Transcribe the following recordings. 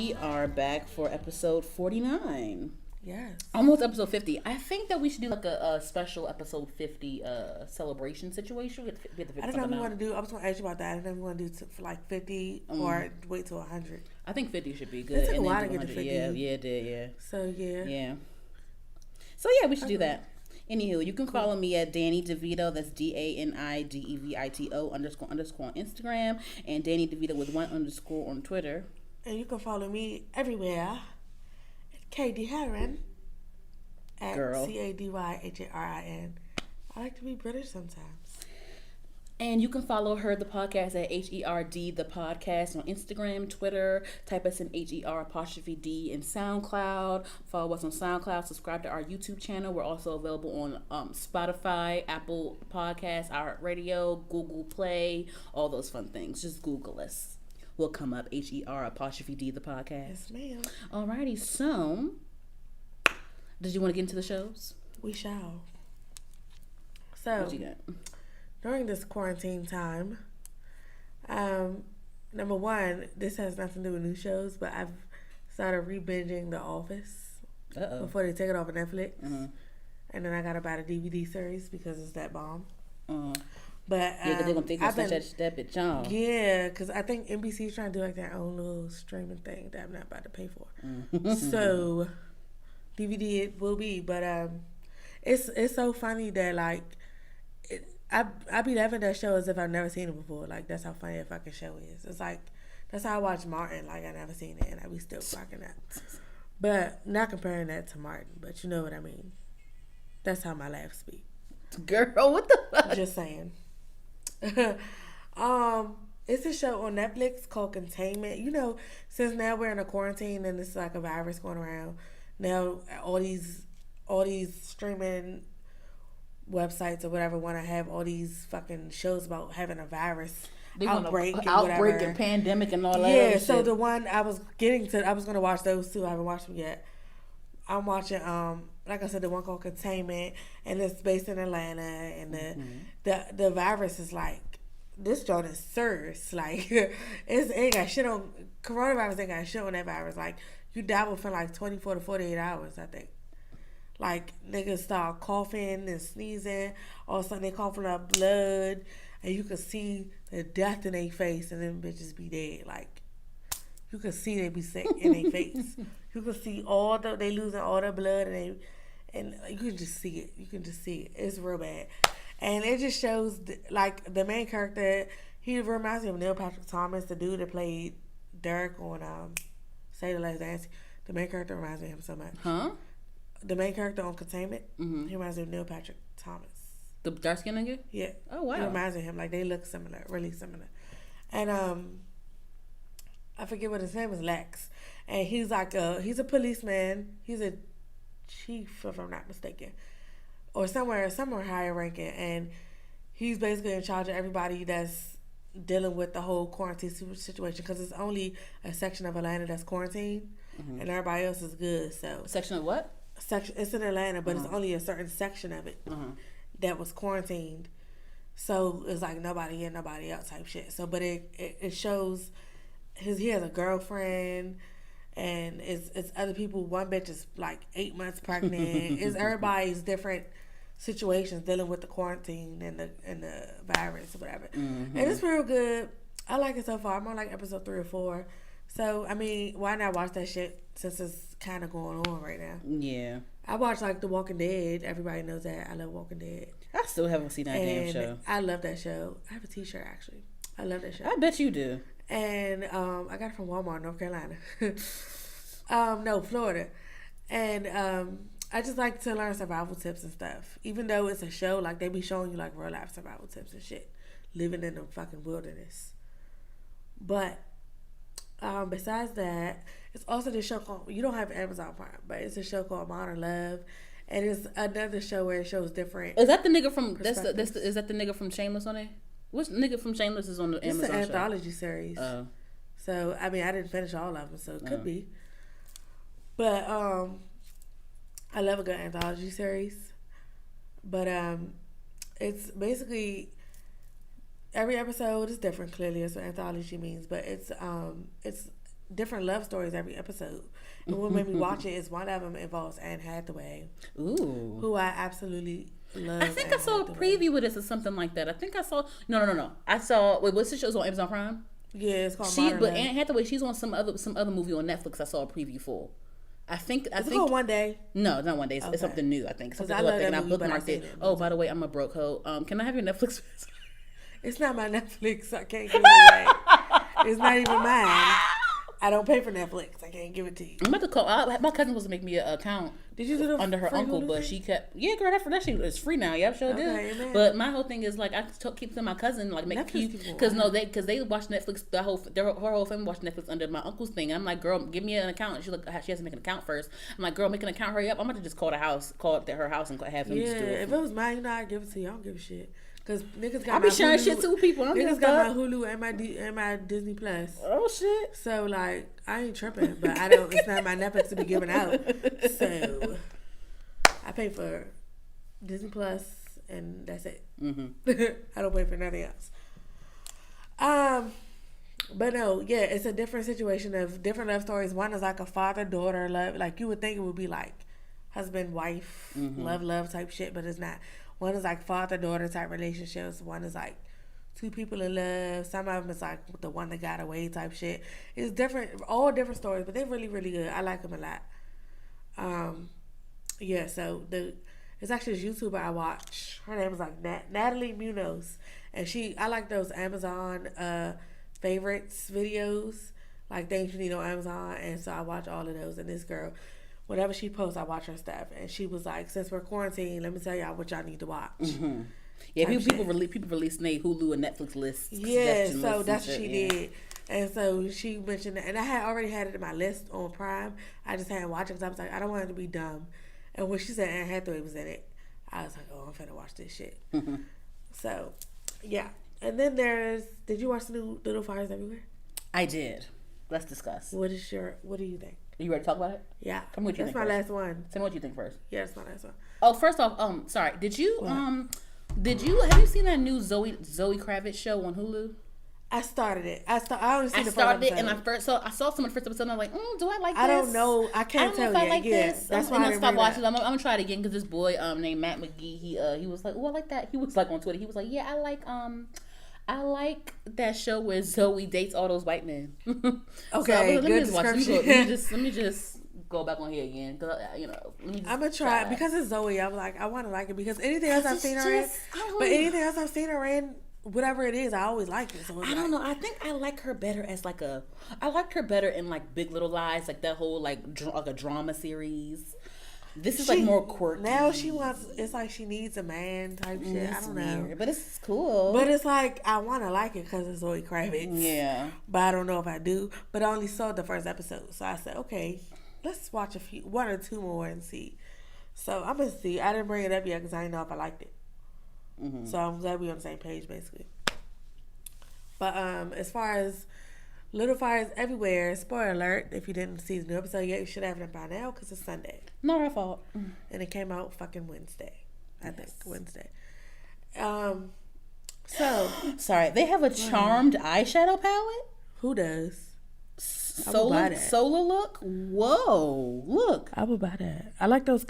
We are back for episode 49. Yes. Almost episode 50. I think that we should do like a special episode 50 celebration situation. We have to I don't know if we want to do. I was going to ask you about that. I don't know if we want to do for like 50 or wait till 100. I think 50 should be good. It took a and while then to get to 50. Yeah, it did, yeah. So, yeah. Yeah. So, yeah, we should do that. Anywho, you can follow me at Dani DeVito. That's DANIDEVITO _ on Instagram. And Dani DeVito with 1 _ on Twitter. And you can follow me everywhere at KD Heron at CADYHARIN. I like to be British sometimes. And you can follow her, the podcast, at HERD, the podcast, on Instagram, Twitter. Type us in HER_D in SoundCloud. Follow us on SoundCloud. Subscribe to our YouTube channel. We're also available on Spotify, Apple Podcasts, iHeartRadio, Google Play, all those fun things. Just Google us. We'll come up, HER_D, the podcast. Yes, ma'am. Alrighty, so, did you want to get into the shows? We shall. So, what you got? During this quarantine time, number one, this has nothing to do with new shows, but I've started re-binging The Office before they take it off of Netflix. Uh-huh. And then I got to buy the DVD series because it's that bomb. Uh-huh. But yeah, because they're going to take that bitch on. Yeah, because I think NBC's trying to do like their own little streaming thing that I'm not about to pay for. So, DVD it will be. But it's so funny that like, I be laughing at that show as if I've never seen it before. Like, that's how funny a fucking show is. It's like, that's how I watch Martin. Like, I never seen it and I be still fucking that. But not comparing that to Martin, but you know what I mean. That's how my laughs be. Girl, what the fuck? Just saying. It's a show on Netflix called Containment. You know, since now we're in a quarantine and it's like a virus going around, now all these streaming websites or whatever want to have all these fucking shows about having a virus outbreak and pandemic and all that. Yeah, so the one I was going to watch those two. I haven't watched them yet. I'm watching like I said, the one called Containment, and it's based in Atlanta, and the virus is like, this joint is SARS. Like, it ain't got shit on, coronavirus ain't got shit on that virus. Like, you die within like 24 to 48 hours, I think. Like, niggas start coughing and sneezing, all of a sudden they coughing up blood, and you can see the death in their face, and them bitches be dead. Like, you can see they be sick in their face. You can see they losing all the blood, and you can just see it. You can just see it. It's real bad. And it just shows, like, the main character, he reminds me of Neil Patrick Thomas, the dude that played Derek on Say the Last Dance. The main character reminds me of him so much. Huh? The main character on Containment, he reminds me of Neil Patrick Thomas. The dark skinned nigga? Yeah. Oh, wow. He reminds me of him. Like, they look similar, really similar. And I forget what his name is, Lex. And he's like he's a policeman. He's a chief, if I'm not mistaken. Or somewhere higher ranking. And he's basically in charge of everybody that's dealing with the whole quarantine situation. Because it's only a section of Atlanta that's quarantined. And everybody else is good. So Section of what? It's in Atlanta, but it's only a certain section of it that was quarantined. So it's like nobody in, nobody out type shit. So, but it shows he has a girlfriend, and it's other people. One bitch is like 8 months pregnant. It's everybody's different situations dealing with the quarantine and the virus or whatever. And it's real good. I like it so far. I'm on like episode 3 or 4. So, I mean, why not watch that shit since it's kind of going on right now? Yeah. I watch, like, The Walking Dead. Everybody knows that. I love Walking Dead. I still haven't seen that damn show. I love that show. I have a t-shirt, actually. I love that show. I bet you do. And I got it from Walmart, North Carolina. No, Florida. And I just like to learn survival tips and stuff. Even though it's a show, like, they be showing you, like, real-life survival tips and shit. Living in the fucking wilderness. But besides that, it's also this show called, you don't have Amazon Prime, but it's a show called Modern Love, and it's another show where it shows different. Is that the nigga from is that the nigga from Shameless on it? Which nigga from Shameless is on the Amazon show? It's an anthology series. Oh. So I mean, I didn't finish all of them, so it could be. But I love a good anthology series. But it's basically every episode is different. Clearly, that's what anthology means. But it's different love stories every episode. And what made me watch it is one of them involves Anne Hathaway. Ooh. Who I absolutely love. I think I saw a preview with this or something like that. I think I saw... No. I saw... Wait, what's the show? It's on Amazon Prime? Yeah, it's called Modern But Love. Anne Hathaway, she's on some other movie on Netflix I saw a preview for. I think called One Day. No, not One Day. It's something new, I think. Something I new, love and I that movie, but bookmarked it. Oh, by the way, I'm a broke hoe. Can I have your Netflix? It's not my Netflix. I can't give it away. It's not even mine. I don't pay for Netflix. I can't give it to you. I'm about to call. My cousin was to make me an account. Did you do the under her uncle? But she kept. Yeah, girl, that shit is free now. Yeah, sure did. Amen. But my whole thing is like I keep telling my cousin like make because they watch Netflix. Her whole family watch Netflix under my uncle's thing. And I'm like, girl, give me an account. She's like, she has to make an account first. I'm like, girl, make an account. Hurry up. I'm about to just call her house and have him just do it. If it was mine, you know, I'd give it to you. I don't give a shit. Cause niggas got I be sharing shit to people. Niggas got my Hulu and my Disney Plus. Oh shit! So like, I ain't tripping, but I don't. It's not my Netflix to be giving out. So I pay for Disney Plus, and that's it. Mm-hmm. I don't pay for nothing else. But no, yeah, it's a different situation of different love stories. One is like a father-daughter love. Like you would think it would be like husband-wife, love type shit, but it's not. One is like father-daughter type relationships. One is like two people in love. Some of them is like the one that got away type shit. It's different, all different stories, but they're really, really good. I like them a lot. Yeah, so it's actually this YouTuber I watch. Her name is like Natalie Munoz, and I like those Amazon favorites videos, like things you need on Amazon, and so I watch all of those. And this girl, whatever she posts, I watch her stuff. And she was like, since we're quarantined, let me tell y'all what y'all need to watch. Mm-hmm. Yeah, people release their Hulu and Netflix lists. Yeah, so that's what she did. And so she mentioned that. And I had already had it in my list on Prime. I just hadn't watched it because I was like, I don't want it to be dumb. And when she said Anne Hathaway was in it, I was like, oh, I'm finna watch this shit. Mm-hmm. So, yeah. And then did you watch the new Little Fires Everywhere? I did. Let's discuss. What do you think? Are you ready to talk about it? Yeah. Tell me what you that's think my first. last one. Tell me what you think first. Yeah, that's my last one. Oh, first off, sorry. Have you seen that new Zoe Kravitz show on Hulu? I started it. I only seen the first started it, episode. and I saw some of the first episode, and I'm like, do I like this? I don't know. I can't tell if I yet. like this. That's why I didn't stopped watching. that. I'm gonna try it again because this boy named Matt McGee, he was like, oh, I like that. He was like on Twitter. He was like, yeah, I like that show where Zoe dates all those white men. Okay, so, good description. Let me just go back on here again because I'm gonna try it because it's Zoe. I'm like, I want to like it because anything else I've seen her in, anything else I've seen her in, whatever it is, I always like it. So I don't know. I think I like her better as I liked her better in like Big Little Lies, like that whole like a drama series. This is like more quirky. Now it's like she needs a man type shit. I don't know. Weird, but it's cool. But it's like, I want to like it because it's Zoe Kravitz. Yeah. But I don't know if I do. But I only saw the first episode. So I said, okay, let's watch one or two more and see. So I'm going to see. I didn't bring it up yet because I didn't know if I liked it. Mm-hmm. So I'm glad we're on the same page, basically. But as far as Little Fires Everywhere, spoiler alert, if you didn't see the new episode yet, you should have it by now because it's Sunday. Not our fault. And it came out fucking Wednesday. I think Wednesday. So sorry, they have a charmed eyeshadow palette. Who does? Solar look. Whoa, look. I would buy that. I like those.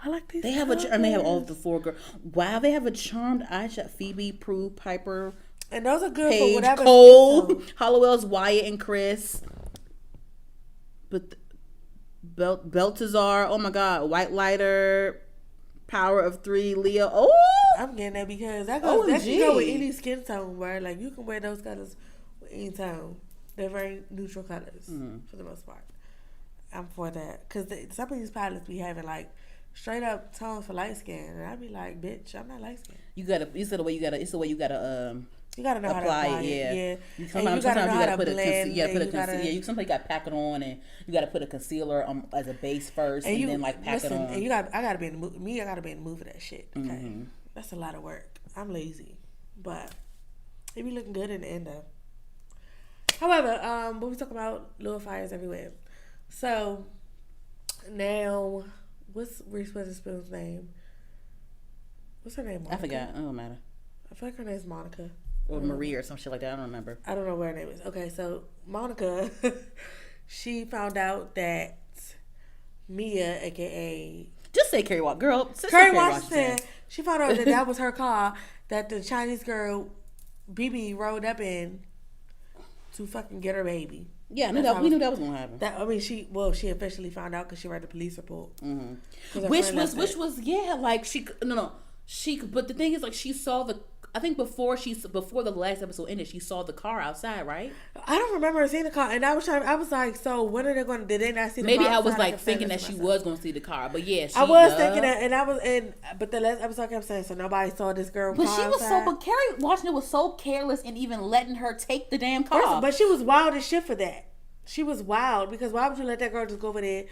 I like these. They have and they have all of the four girls. Wow, they have a charmed eyeshadow. Phoebe, Prue, Piper. And those are good Paige, for whatever. Cole, Hollowell's Wyatt and Chris. But Beltazar, oh my God, White Lighter, Power of Three, Leo. Oh, I'm getting that because that can go with any skin tone. Where like you can wear those colors with any tone. They're very neutral colors for the most part. I'm for that because some of these palettes be having like straight up tones for light skin, and I be like, bitch, I'm not light skin. It's the way you gotta you gotta know apply how to apply it. Yeah. Sometimes you gotta put you sometimes you gotta pack it on, and you gotta put a concealer as a base first, and then like pack it on. And I gotta be in the mood. I gotta be in the mood for that shit. Okay, that's a lot of work. I'm lazy, but it be looking good in the end though. However, what we talk about, Little Fires Everywhere. So now, what's Reese Witherspoon's name? What's her name? Monica? I forgot. It don't matter. I feel like her name's Monica. Or Marie or some shit like that. I don't remember. I don't know what her name is. Okay, so Monica, she found out that Mia, aka Just say Kerry Washington. Girl, Kerry Washington, she found out that was her car that the Chinese girl BB rode up in to fucking get her baby. Yeah, we knew that was gonna happen. She officially found out because she read the police report. Mm-hmm. Which was like but the thing is, like, she saw I think before the last episode ended, she saw the car outside, right? I don't remember seeing the car, and I was like, so when are they going to? Did they not see the car? Maybe I was like thinking that she was going to see the car, but yeah, I was thinking that, but the last episode kept saying, so nobody saw this girl. But she was but Kerry Washington was so careless in even letting her take the damn car. But she was wild as shit for that. She was wild because why would you let that girl just go over there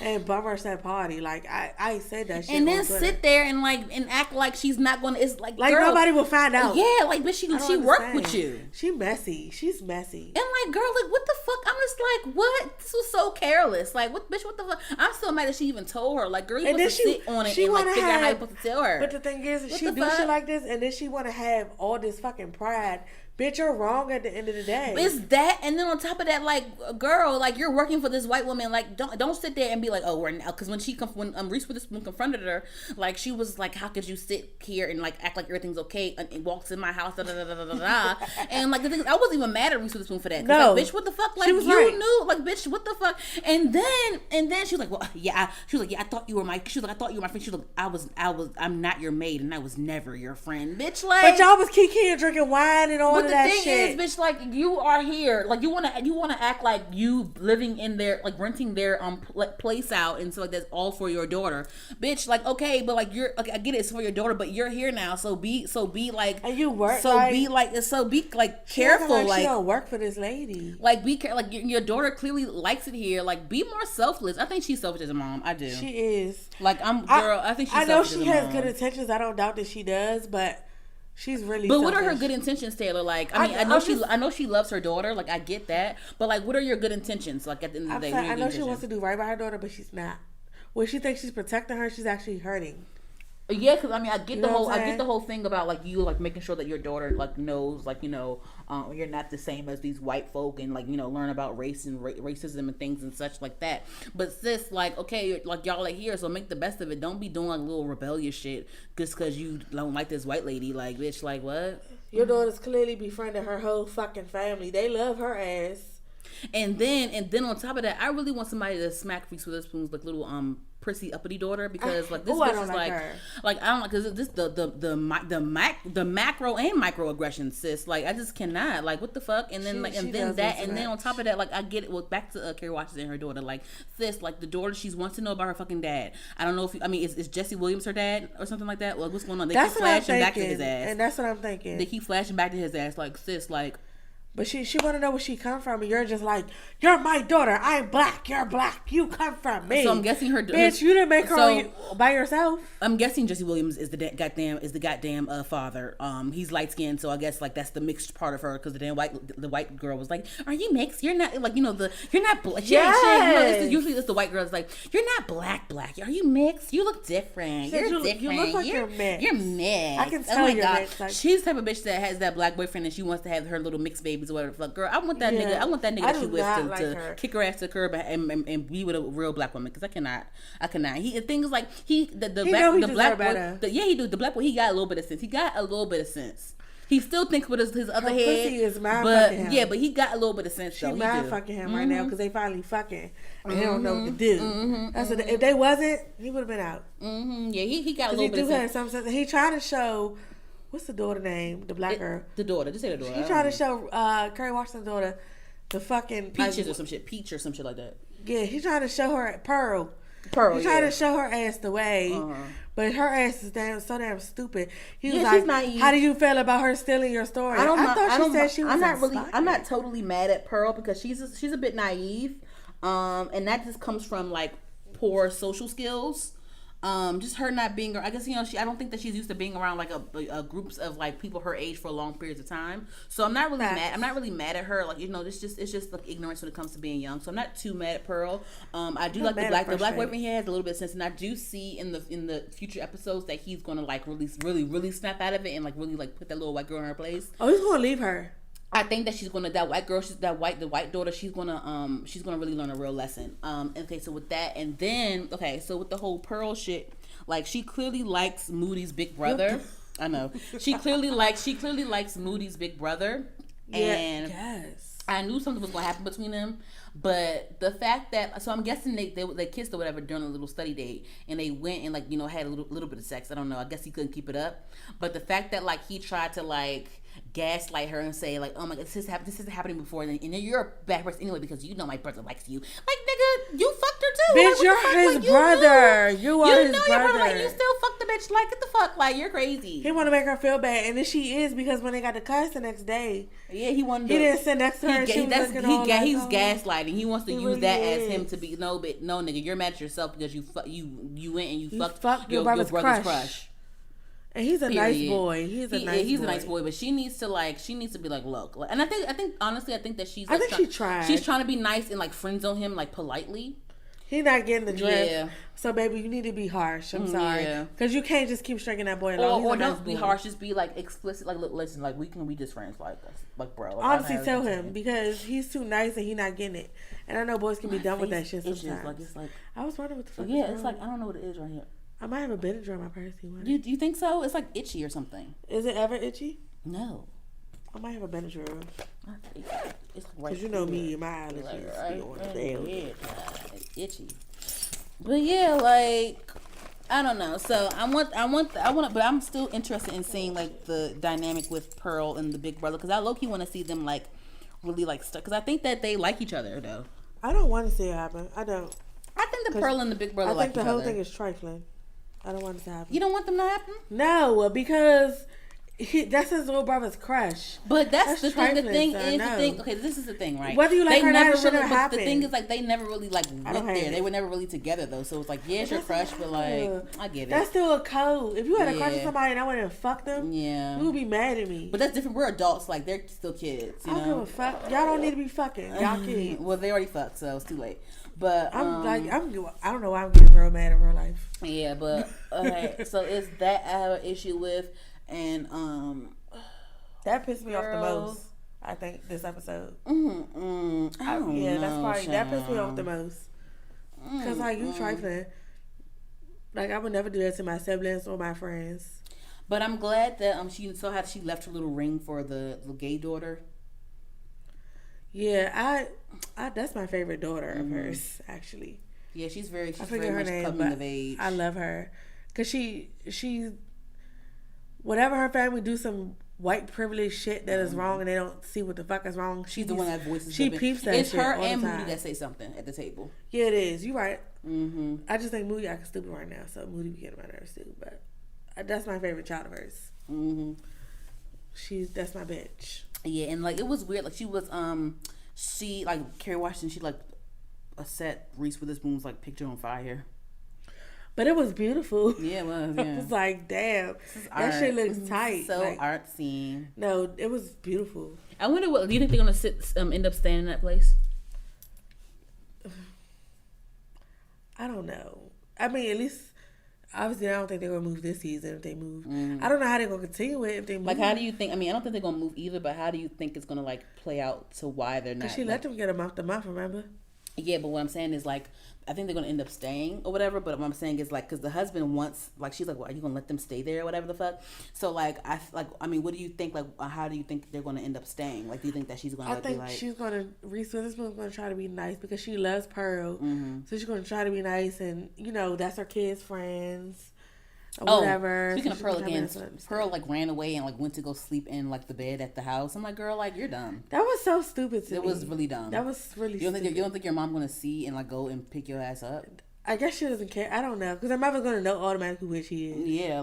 and bum her that party? Like I said that shit. And then sit there and act like she's not gonna. It's like girl, nobody will find out. Yeah, like but she worked with you. She messy. She's messy. And like girl, like what the fuck? I'm just like, what? This was so careless. Like what, bitch? What the fuck? I'm so mad that she even told her. Like girl, you supposed to sit on it and like figure out how you supposed to tell her. But the thing is, she do shit like this, and then she want to have all this fucking pride. Bitch, you're wrong at the end of the day. It's that, and then on top of that, like, girl, like, you're working for this white woman. Like, don't sit there and be like, oh, we're now, because when Reese Witherspoon confronted her, like, she was like, how could you sit here and like act like everything's okay and walks in my house, da da da da da da. And like the thing is, I wasn't even mad at Reese Witherspoon for that. No, like, bitch, what the fuck? Like, she was you knew, like, bitch, what the fuck? And then she was like, well, yeah, I thought you were my. She was like, I thought you were my friend. She was like, I'm not your maid, and I was never your friend, bitch. Like, but y'all was kikiing, drinking wine, and all of that shit. But the thing is, bitch, like, you are here, like, you wanna act like you living in their, like, renting their place out and stuff like that's all for your daughter, bitch. Like, okay, but like you're, okay, I get it, it's for your daughter, but you're here now, so be like, and you work, be careful, like she don't work for this lady, like be careful, like your daughter clearly likes it here, like be more selfless. I think she's selfish as a mom. I do. She is. Like I think she's. I know she has good intentions. I don't doubt that she does, but. She's really. But selfish. what are her good intentions, Taylor? Like, I mean, I know she loves her daughter. Like, I get that. But like, what are your good intentions? Like, at the end of the day, I know she wants to do right by her daughter, but she's not. When she thinks she's protecting her, she's actually hurting. Yeah, because I mean, I get the whole thing about like you like making sure that your daughter like knows, like, you know, you're not the same as these white folk, and like, you know, learn about race and racism and things and such like that. But sis, like, okay, like y'all are here, so make the best of it. Don't be doing like little rebellious shit just because you don't like this white lady. Like, bitch, like what? Your daughter's clearly befriending her whole fucking family. They love her ass. And then on top of that, I really want somebody to smack Reese Witherspoon's like little prissy uppity daughter, because like this bitch is like I don't like, because this the macro and microaggression, sis. Like I just cannot, like, what the fuck. And then then on top of that, like I get it. Well, back to Kerry Washington and her daughter, like sis, like the daughter, she wants to know about her fucking dad. I don't know if is Jesse Williams her dad or something like that? Well, what's going on? They keep flashing back to his ass, and that's what I'm thinking. They keep flashing back to his ass, like sis, like. But she want to know where she come from, and you're just like, you're my daughter. I'm black. You're black. You come from me. So I'm guessing her bitch. You didn't make her by yourself. I'm guessing Jesse Williams is the goddamn father. He's light skinned, so I guess like that's the mixed part of her, because the white girl was like, are you mixed? You're not, like, you know, you're not black. Yes. Usually it's the white girl is like, you're not black. Are you mixed? You look different. You're different. You look like you're mixed. You're mixed. I can tell you're mixed. Like, she's the type of bitch that has that black boyfriend and she wants to have her little mixed babies or whatever the fuck. Girl, I want that nigga. I want that nigga that she with to kick her ass to the curb and be with a real black woman, because I cannot. The thing is, like, the black boy. He do. The black boy, he got a little bit of sense. He still thinks with his other head. Pussy is mind fucking him. Yeah, but he got a little bit of sense. She mind fucking him right now because they finally fucking and they don't know what to do. That's what, if they wasn't, he would have been out. Yeah, he got a little bit of sense. Some sense. He tried to show. What's the daughter name? The black girl. The daughter. Just say the daughter. He tried to show Kerry Washington's daughter the fucking Peaches or some shit. Peach or some shit like that. Yeah, he tried to show her Pearl. He tried to show her ass the way, but her ass is so damn stupid. He was like, "How do you feel about her stealing your story?" I thought she said she was. I'm not totally mad at Pearl, because she's a bit naive, and that just comes from like poor social skills. Just her not being, I guess, you know, I don't think that she's used to being around like a groups of like people her age for long periods of time. So I'm not really mad. I'm not really mad at her. Like, you know, it's just like ignorance when it comes to being young. So I'm not too mad at Pearl. I do like the black boyfriend. He has a little bit of sense, and I do see in the future episodes that he's gonna like really snap out of it and like really like put that little white girl in her place. Oh, he's gonna leave her. I think that that white girl, the white daughter, she's gonna really learn a real lesson. Okay, so with that, and then so with the whole Pearl shit, like she clearly likes Moody's big brother. I know she clearly likes Moody's big brother, and yes, I knew something was gonna happen between them. But the fact that, so I'm guessing they kissed or whatever during a little study date, and they went and had a little bit of sex. I don't know. I guess he couldn't keep it up. But the fact that he tried to gaslight her and say oh my god, this isn't happening before, and you're a bad person anyway because you know my brother likes you. Nigga, you fucked her too. Bitch, you're his brother. You are his brother. Your brother, you still fucked the bitch. Get the fuck, you're crazy. He want to make her feel bad, and then she is, because when they got the cuss the next day, yeah, he didn't sit next to her. He's gaslighting. He wants to use that as him to be but no, nigga, you're mad at yourself because you went and you fucked your brother's crush. And he's a nice boy. He's a nice boy, but she needs to be look. And I think honestly, I think that she's. I think she tried. She's trying to be nice and friend zone him politely. He's not getting the drift. Yeah. So baby, you need to be harsh. I'm sorry, because you can't just keep stringing that boy along. Or don't be harsh. Just be explicit. Look, listen. We can be just friends. Bro. Honestly, tell him, because he's too nice and he's not getting it. And I know boys can be done with that shit sometimes. I was wondering what the fuck. Yeah, it's I don't know what it is right here. I might have a Benadryl in my purse. Do you think so? It's itchy or something. Is it ever itchy? No. I might have a Benadryl. It's because you know me, my allergies it's itchy. But yeah, I don't know. So I want, but I'm still interested in seeing the dynamic with Pearl and the big brother, because I low-key want to see them really stuck, because I think that they like each other though. I don't want to see it happen. I don't. I think the Pearl and the big brother like each other. I think the whole thing is trifling. I don't want it to happen. You don't want them to happen? No, because that's his little brother's crush. But that's the thing. The thing is the thing. Okay, this is the thing, right? Whether you like her or not, it shouldn't happen. The thing is, they never really went there. They were never really together though. So it's yeah, it's your crush, but I get it. That's still a code. If you had a crush on somebody and I went and fucked them, you would be mad at me. But that's different. We're adults. They're still kids. You know? I don't give a fuck. Y'all don't need to be fucking. Y'all kids. Well, they already fucked, so it's too late. But I don't know why I'm getting real mad in real life. Yeah, but okay. So it's that I have an issue with, and that pissed me off the most. I think this episode. I don't know, that pissed me off the most. Cause you trifling. I would never do that to my siblings or my friends. But I'm glad that she left her little ring for the gay daughter. Yeah, I that's my favorite daughter of hers, actually. Yeah, she's very much name, coming of age. I love her, cause she whatever her family do some white privilege shit that is wrong, and they don't see what the fuck is wrong. She's the one that voices. She peeps that. It's shit her all and the time. Moody that say something at the table. Yeah, it is. You right. Mm-hmm. I just think Moody acting stupid right now, so Moody be getting my nerves too. But that's my favorite child of hers. Mm-hmm. That's my bitch. Yeah, and it was weird. She was she Kerry Washington. She set Reese Witherspoon's picture on fire. But it was beautiful. Yeah, it was. Yeah. I was damn, that shit looks tight. So artsy. No, it was beautiful. I wonder do you think they're gonna end up staying in that place? I don't know. I mean, at least obviously I don't think they're gonna move this season. If they move, I don't know how they're gonna continue it if they move. How do you think? I mean, I don't think they're gonna move either. But how do you think it's gonna play out to why they're not? She let them get a month to month. Remember? Yeah, but what I'm saying is I think they're gonna end up staying or whatever. But what I'm saying is because the husband wants she's well, are you gonna let them stay there or whatever the fuck? So I mean, what do you think? How do you think they're gonna end up staying? Do you think that she's gonna? I think she's gonna. Reese Witherspoon's gonna try to be nice because she loves Pearl, so she's gonna try to be nice, and that's her kids' friends. Or whatever. Speaking of Pearl again, Pearl ran away and went to go sleep in the bed at the house. I'm girl, you're dumb. That was so stupid to me. It was really dumb. That was really stupid. You don't think your mom gonna see and go and pick your ass up? I guess she doesn't care. I don't know, because her mother's gonna know automatically where she is. Yeah,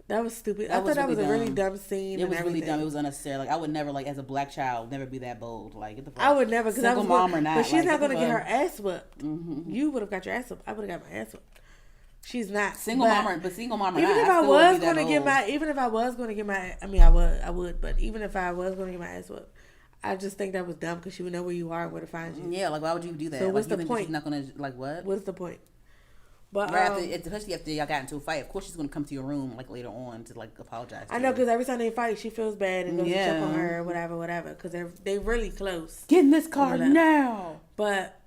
that was stupid. I thought that was a really dumb scene. It was really dumb. It was unnecessary. I would never as a black child never be that bold. Get the fuck. I would never, because I was mom or not. But she's not gonna get her ass whipped. Mm-hmm. You would have got your ass whipped. I would have got my ass whipped. She's not single mom or not. Even if I was going to get my, I mean, I would. But even if I was going to get my ass whipped, I just think that was dumb because she would know where you are and where to find you. Yeah, why would you do that? So what's the point? She's not going to what? What's the point? But right after, especially after y'all got into a fight, of course she's gonna come to your room like later on to like apologize. I know, because every time they fight, she feels bad and goes to check on her, whatever. Because they really close. Get in this car now. But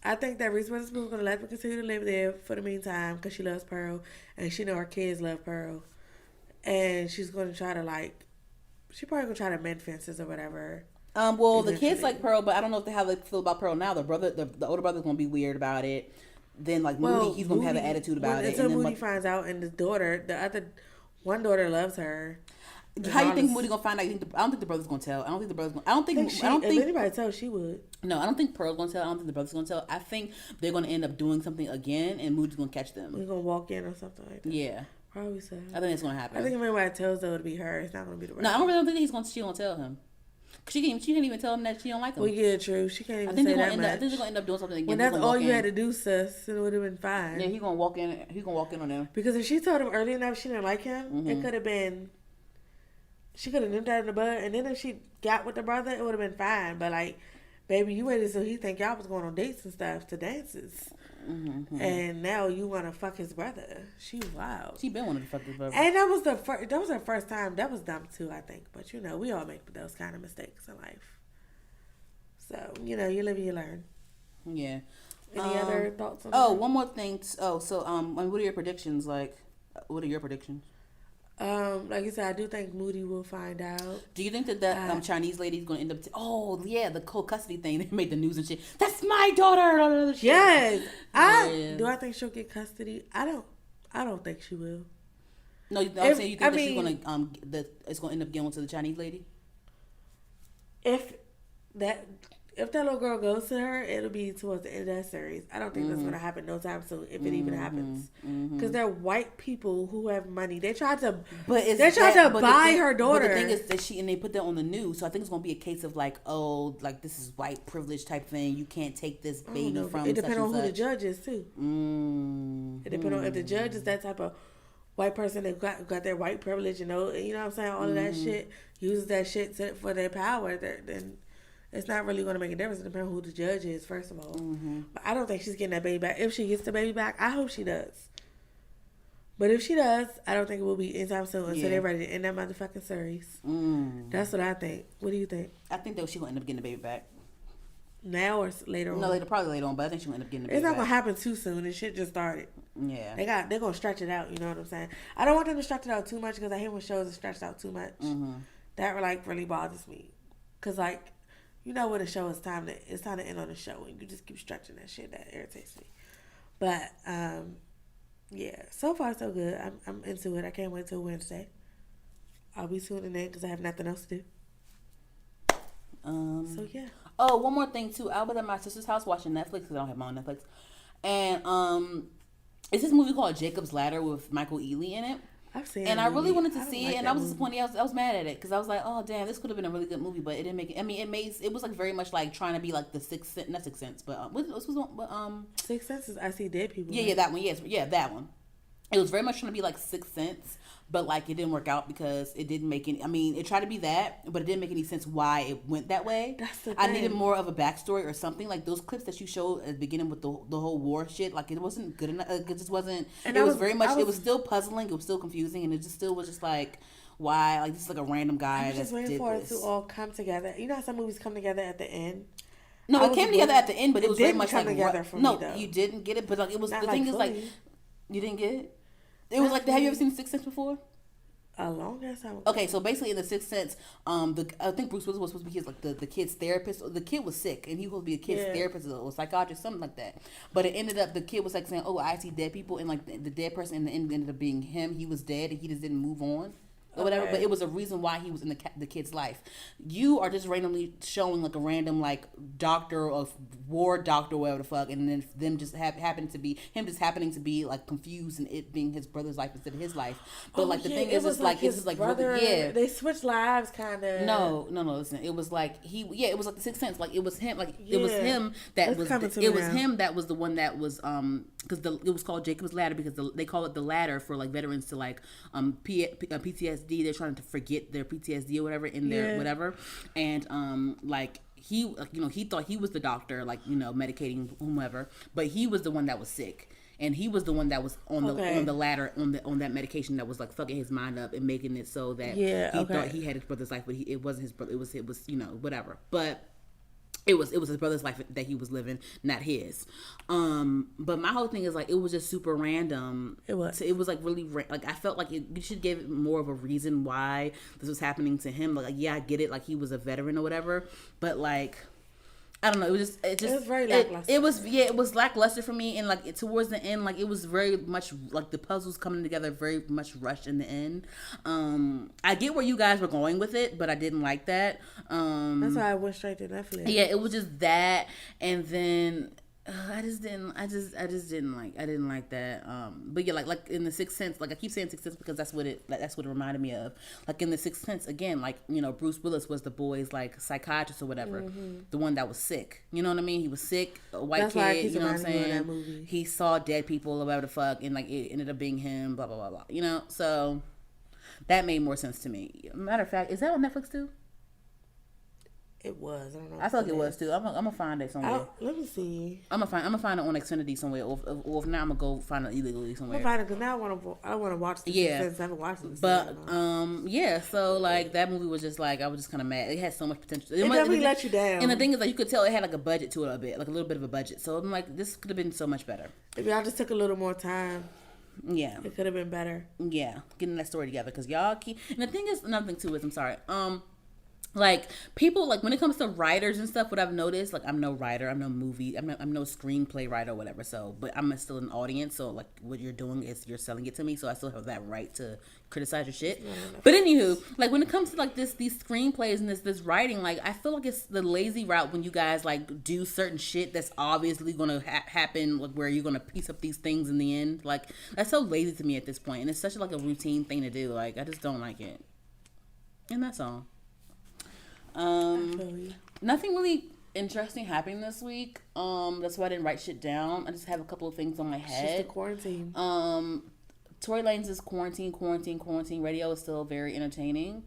I think that Reese Witherspoon's gonna let them continue to live there for the meantime because she loves Pearl and she know her kids love Pearl, and she's gonna try to she probably gonna try to mend fences or whatever. Well, the kids like Pearl, but I don't know how they feel about Pearl now. The older brother's gonna be weird about it. Then Moody, he's gonna have an attitude about it. Until Moody finds out, and one daughter loves her. How you think Moody gonna find out? I don't think the brother's gonna tell. I don't think the brother's gonna. I don't think. If anybody tells, she would. No, I don't think Pearl's gonna tell. I don't think the brother's gonna tell. I think they're gonna end up doing something again, and Moody's gonna catch them. We're gonna walk in or something like that. Yeah, probably so. I think it's gonna happen. I think if anybody tells, though, it'll be her. It's not gonna be the. No, I don't really think she gonna tell him. She can't even tell him that she don't like him. Well, yeah, true. She can't even I think say they're that much. I think they're gonna end up doing something again. When that's all you had to do, sis, it would have been fine. Yeah, he's gonna walk in. He's gonna walk in on them. Because if she told him early enough she didn't like him, it could have been. She could have nipped that in the bud, and then if she got with the brother, it would have been fine. But baby, you waited till he think y'all was going on dates and stuff to dances. And now you want to fuck his brother. She wild. She been wanting to fuck his brother. And that was her first time. That was dumb too, I think. But we all make those kind of mistakes in life. So you live and you learn. Yeah. Any other thoughts on that? One more thing. What are your predictions? What are your predictions? Like you said, I do think Moody will find out. Do you think that Chinese lady is going to end up? The co-custody thing. They made the news and shit. That's my daughter. Yes. Do I think she'll get custody? I don't think she will. No, I'm saying you think she's going to it's going to end up going to the Chinese lady. If that little girl goes to her, it'll be towards the end of that series. I don't think that's going to happen no time soon, if it even happens. Because they're white people who have money. They tried to buy her daughter. But the thing is that they put that on the news, so I think it's going to be a case of this is white privilege type thing. You can't take this baby from. It depends on who the judge is too. It depends on if the judge is that type of white person that got their white privilege, you know what I'm saying, all of that shit, uses that shit for their power. Then it's not really going to make a difference. It depends on who the judge is, first of all. But I don't think she's getting that baby back. If she gets the baby back, I hope she does. But if she does, I don't think it will be anytime soon until they're ready to end that motherfucking series. That's what I think. What do you think? I think that she's going to end up getting the baby back. Now or later on? No, probably later on, but I think she'll end up getting the baby back. It's not going to happen too soon. This shit just started. Yeah. They're going to stretch it out, you know what I'm saying? I don't want them to stretch it out too much because I hate when shows are stretched out too much. That really bothers me. Because when a show it's time to end on the show and you just keep stretching that shit. That irritates me. But so far so good. I'm into it. I can't wait till Wednesday. I'll be tuning in because I have nothing else to do. So yeah. Oh, one more thing too. I was at my sister's house watching Netflix because I don't have my own Netflix, and it's this movie called Jacob's Ladder with Michael Ealy in it. I've seen it. And I really wanted to see it, and I was disappointed. I was mad at it because I was like, oh damn, this could have been a really good movie, but it didn't make it. I mean, it was very much trying to be the Sixth Sense, not Sixth Sense, but Sixth Sense is I See Dead People. Yeah, that one. Yes, yeah, that one. It was very much trying to be Sixth Sense, but it didn't work out because it didn't make any. I mean, it tried to be that, but it didn't make any sense why it went that way. That's the thing. I needed more of a backstory or something. Those clips that you showed at the beginning with the whole war shit. It wasn't good enough. It just wasn't. And it was very much. It was still puzzling. It was still confusing, and it just still was just why? This is a random guy. I'm just waiting for it to all come together. You know how some movies come together at the end. No, it came together at the end, but it was very much together for me, though. You didn't get it, but it was not the thing fully. is you didn't get it. It was have you ever seen Sixth Sense before? A long ass time ago. Okay, so basically in the Sixth Sense, I think Bruce Willis was supposed to be his the kid's therapist. The kid was sick, and he was supposed to be a kid's therapist or psychologist, something like that. But it ended up the kid was saying, "Oh, I see dead people," and the dead person in the end ended up being him. He was dead, and he just didn't move on. Or whatever, but it was a reason why he was in the kid's life. You are just randomly showing a random doctor or ward doctor or whatever the fuck, and then them just happening to be confused and it being his brother's life instead of his life. But the thing is, it's brother, yeah. They switched lives, kind of. No. Listen, it was it was the Sixth Sense. It was him. It was him that was. It was him that was the one that was because it was called Jacob's Ladder because they call it the ladder for veterans to PTSD. They're trying to forget their PTSD or whatever in their whatever, and he thought he was the doctor medicating whomever, but he was the one that was sick. and he was the one that was on the ladder on that medication that was like fucking his mind up and making it so that he thought he had his brother's life, but it wasn't his brother. It was whatever. But it was his brother's life that he was living, not his. But my whole thing is like it was just super random. It was like really like I felt like you should give it more of a reason why this was happening to him. Like yeah, I get it. Like he was a veteran or whatever, but like. I don't know. It was very lackluster. It was lackluster for me, and like towards the end, like it was very much like the puzzles coming together very much rushed in the end. I get where you guys were going with it, but I didn't like that. That's why I went straight to Netflix. Yeah, it was just that, and then. I didn't like that. But yeah, like in the Sixth Sense, like I keep saying Sixth Sense because that's what it reminded me of. Like in the Sixth Sense, again, like Bruce Willis was the boy's like psychiatrist or whatever, the one that was sick. You know what I mean? He was sick, a white kid. You know what I'm saying? He saw dead people or whatever the fuck, and like it ended up being him. Blah blah blah blah. So that made more sense to me. Matter of fact, is that on Netflix too? It was. I don't know. I felt like it was too. I'm gonna find it somewhere. Let me see. I'm gonna find it on Xfinity somewhere, or if not, I'm gonna go find it illegally somewhere. I'm gonna find it because now I want to watch this. Since I haven't watched it. But yeah. So like that movie was just like I was just kind of mad. It had so much potential. It definitely let you down. And the thing is, like you could tell it had like a budget to it a bit, like a little bit of a budget. So I'm like, this could have been so much better. If y'all just took a little more time. Yeah, it could have been better. Yeah, getting that story together because y'all keep. And the thing is, another thing too is, I'm sorry. Like people, like when it comes to writers and stuff, what I've noticed, like I'm no writer, I'm no movie, I'm no screenplay writer or whatever. So, but I'm still an audience. So, like what you're doing is you're selling it to me. So I still have that right to criticize your shit. But anywho, like when it comes to like these screenplays and this writing, like I feel like it's the lazy route when you guys like do certain shit that's obviously gonna happen, like where you're gonna piece up these things in the end. Like that's so lazy to me at this point, and it's such like a routine thing to do. Like I just don't like it, and that's all. Nothing really interesting happening this week. That's why I didn't write shit down. I just have a couple of things on my head. It's just the quarantine. Tory Lanez's quarantine radio is still very entertaining.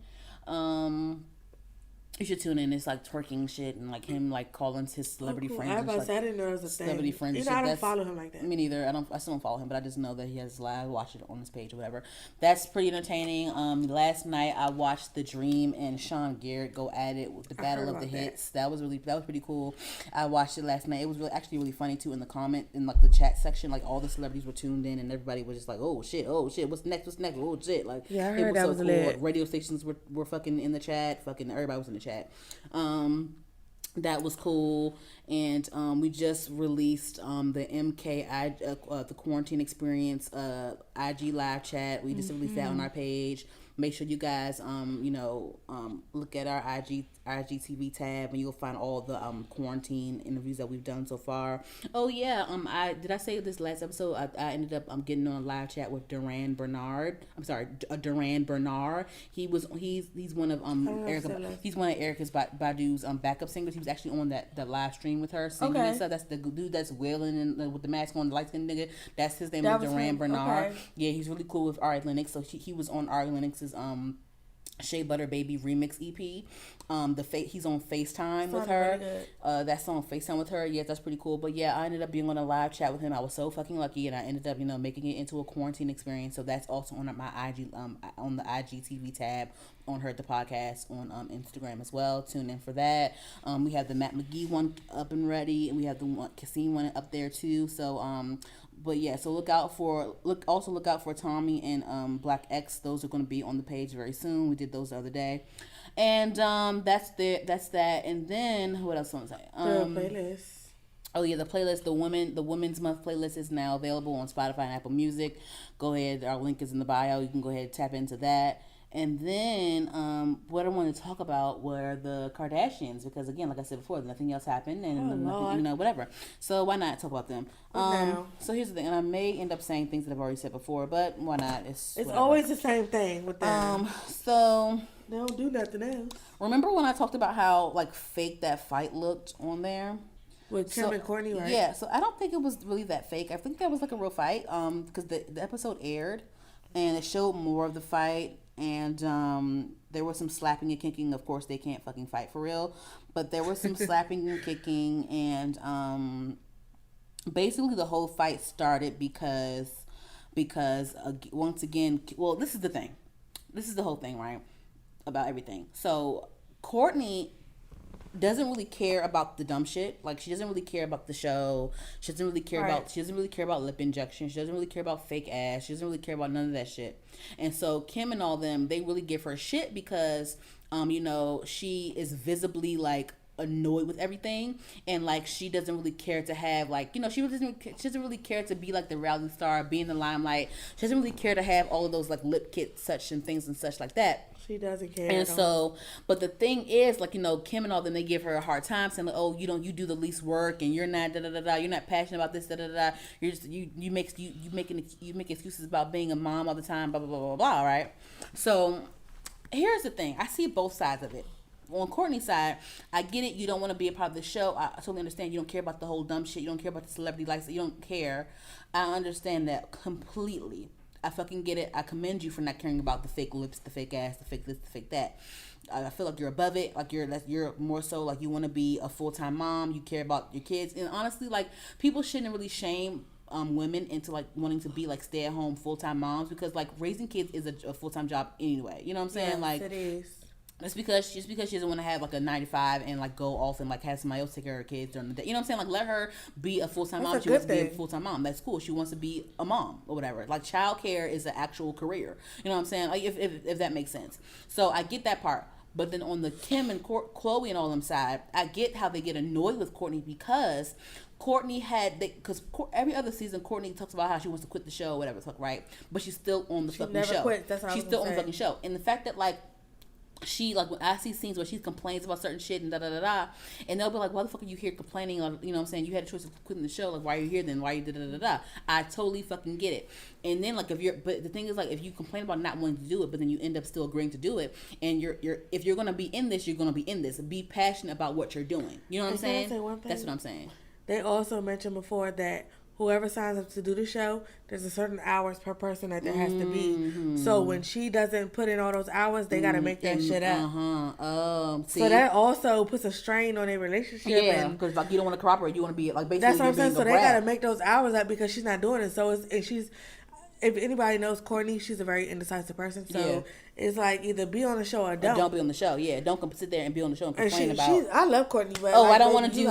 You should tune in. It's like twerking shit and like him like calling his celebrity friends. I didn't know it was a celebrity thing. friends. I don't follow him like that. Me neither. I still don't follow him, but I just know that he has live. I watched it on his page or whatever. That's pretty entertaining. Last night I watched The Dream and Sean Garrett go at it with the Battle of the Hits. That was pretty cool. I watched it last night. It was actually really funny too. In like the chat section, like all the celebrities were tuned in and everybody was just like, oh shit, what's next, oh shit, like yeah, I heard that was cool. Lit. Radio stations were fucking in the chat, everybody was in the chat. That was cool, and we just released the the Quarantine Experience IG live chat. We just released that on our page. Make sure you guys look at our IGTV tab, and you'll find all the quarantine interviews that we've done so far. Oh yeah, did I say this last episode? I ended up getting on a live chat with Duran Bernard. He's one of Erykah Badu's backup singers. He was actually on that live stream with her singing and stuff. That's the dude that's wailing and with the mask on, the light skinned nigga. That's his name is Duran Bernard. Okay. Yeah, he's really cool with Ari Lennox. So he was on Ari Lennox's Shea Butter Baby remix EP. He's on FaceTime with her. That song FaceTime with her. Yeah, that's pretty cool. But yeah, I ended up being on a live chat with him. I was so fucking lucky, and I ended up making it into a quarantine experience. So that's also on my IG on the IGTV tab on Heard the Podcast on Instagram as well. Tune in for that. We have the Matt McGee one up and ready, and we have the Cassine one up there too. So but yeah, so look out for Tommy and Black X. Those are going to be on the page very soon. We did those the other day, and that's that. And then what else was I say? The playlist. Oh yeah, the playlist, the Women's Month playlist is now available on Spotify and Apple Music. Go ahead, our link is in the bio. You can go ahead and tap into that. And then what I wanted to talk about were the Kardashians, because again, like I said before, nothing else happened, and nothing, whatever. So why not talk about them? So here's the thing, and I may end up saying things that I've already said before, but why not? It's always the same thing with them. So they don't do nothing else. Remember when I talked about how like fake that fight looked on there? With Kim and Kourtney, right? Yeah, so I don't think it was really that fake. I think that was like a real fight, because the episode aired, and it showed more of the fight. And there was some slapping and kicking. Of course, they can't fucking fight for real. But there was some slapping and kicking. And basically the whole fight started because once again, well, this is the thing. This is the whole thing, right? About everything. So Kourtney doesn't really care about the dumb shit. Like, she doesn't really care about the show. She doesn't really care about. She doesn't really care about lip injection. She doesn't really care about fake ass. She doesn't really care about none of that shit. And so Kim and all them, they really give her shit because, she is visibly like annoyed with everything, and like she doesn't really care to have like she doesn't really care to be like the reality star, be in the limelight. She doesn't really care to have all of those like lip kits such and things and such like that. She doesn't care. And so, but the thing is, like, Kim and all them, they give her a hard time saying like, oh, you do the least work and you're not you're not passionate about this you're just you make excuses about being a mom all the time, blah blah blah blah blah, right? So here's the thing, I see both sides of it. On Kourtney's side, I get it. You don't want to be a part of the show. I totally understand. You don't care about the whole dumb shit. You don't care about the celebrity likes. You don't care. I understand that completely. I fucking get it. I commend you for not caring about the fake lips, the fake ass, the fake this, the fake that. I feel like you're above it. Like you're more so like you want to be a full-time mom. You care about your kids. And honestly, like, people shouldn't really shame women into like wanting to be like stay-at-home full-time moms, because like raising kids is a full-time job anyway. You know what I'm saying? Yes, like, it is. Just because she doesn't want to have like a 9 to 5 and like go off and like have somebody else take care of her kids during the day. You know what I'm saying? Like, let her be a full-time mom. She wants to be a full-time mom. That's cool. She wants to be a mom or whatever. Like, childcare is an actual career. You know what I'm saying? Like, if that makes sense. So I get that part. But then on the Kim and Khloe and all them side, I get how they get annoyed with Kourtney, because Kourtney because every other season Kourtney talks about how she wants to quit the show or whatever, right? But she's still on the fucking show. Quit. That's what she's still on the fucking show. And the fact that like, she, like, when I see scenes where she complains about certain shit and and they'll be like, why the fuck are you here complaining? Or, you know what I'm saying, you had a choice of quitting the show, like, why are you here then? Why are you I totally fucking get it. And then, like, but the thing is, like, if you complain about not wanting to do it, but then you end up still agreeing to do it, and if you're gonna be in this, you're gonna be in this. Be passionate about what you're doing. You know what I'm saying? That's what I'm saying. They also mentioned before that whoever signs up to do the show, there's a certain hours per person that there has to be. So when she doesn't put in all those hours, they got to make that shit up. So that also puts a strain on their relationship. Yeah, because like, you don't want to cooperate. You want to be like, basically, that's what I'm saying. So they got to make those hours up because she's not doing it. So if anybody knows Kourtney, she's a very indecisive person. So it's like, either be on the show or don't. Or don't be on the show. Yeah, don't sit there and be on the show and complain about. I love Kourtney, but I don't want to do